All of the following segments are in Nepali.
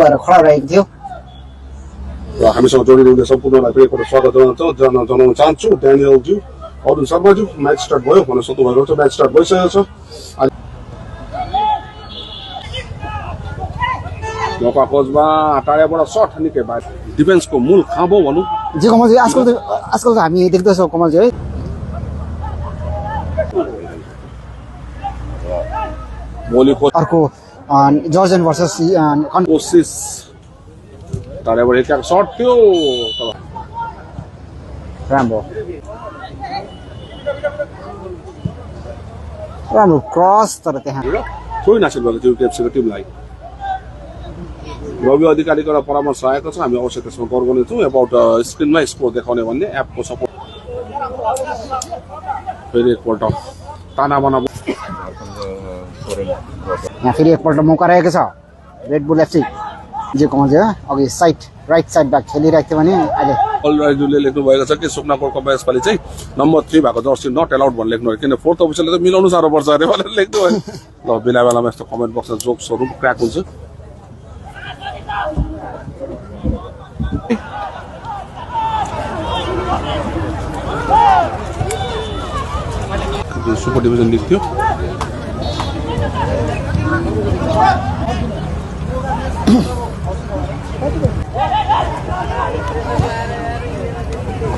खडा रहेको थियो र हामीसँग जोडिनुहुने सम्पूर्णलाई फेरि एकपल्ट स्वागत जनाउन चाहन्छु। ड्यानियलज्यू, अरुण शर्माज्यू, म्याच स्टार्ट भयो भनेर सोध्नु भएको छ। म्याच स्टार्ट भइसकेको छ। मौका खोजमा टाढाबाट सर्ट निकै बाहिर डिफेन्सको मूल खाँबो भनौँ जे कमलजी आजकल त हामी देख्दैछौँ कमलजी है अर्को जर्जन भर्सेस कोसिस टाढाबाट एक सर्ट थियो राम्रो क्रस तर त्यहाँ थोरै हासिल भएको थियो केएफसीको टिमलाई। रवि अधिकारीको परामर्श आएको छ, हामी अवश्य त्यसमा गौर गर्नेछौँ। एबाउट स्क्रिनमा स्कोर देखाउने भन्ने एपको सपोर्ट फेरि एकपल्ट तानाबाना यहाँ फेरि एकपल्ट मौका रहेको छ रेड बुल एफसी जे कमल अघि राइट साइड ब्याक खेलिरहेको थियो भने अहिले अलराइजले लेख्नु भएको छ कि सुकना गोल्ड कप यसपालि चाहिँ नम्बर 3 भएको जर्सी नट एलाउड भनेर लेख्नु किन फोर्थ अफिसरले त मिलाउनु साह्रो पर्छ अरे भनेर लेख्नु भयो। ल बेला बेलामा यस्तो कमेन्ट बक्समा जोक्सहरू क्र्याक हुन्छ। सुपर डिभिजन लिग थियो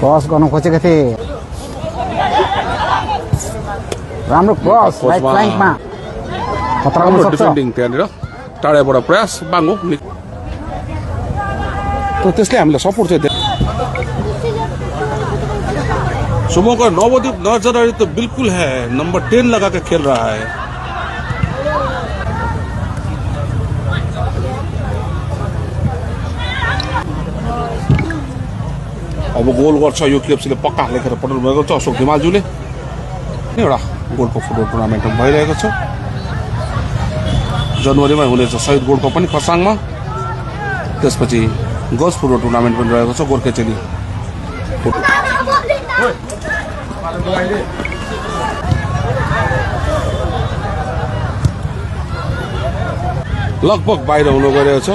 क्रस गर्न खोजेको थिए राम्रो क्रस राइट फ्ल्याङ्कमा खतरा हुन सक्छ। डिफेन्डिङ त्यहाँनिर टाढाबाट प्रयास बाङ्गो त्यसले हामीलाई सपोर्ट चाहिँ सुमो का नवदीप नजर तो बिल्कुल है, नंबर 10 लगा के खेल रहा है। अब गोल गर्छ यो केएफसीले पक्का लेखेर पठाउनु भएको छ अशोक हिमालजुले। एउटा गोल्ड कप फुटबल टुर्नामेन्ट भइरहेको छ, जनवरीमा हुनेछ शहीद गोल्ड कप पनि खरसाङमा। त्यसपछि गर्ल्स फुटबल टुर्नामेन्ट पनि रहेको छ गोर्खेचेली। लगभग बाहिर हुन गइरहेको छ।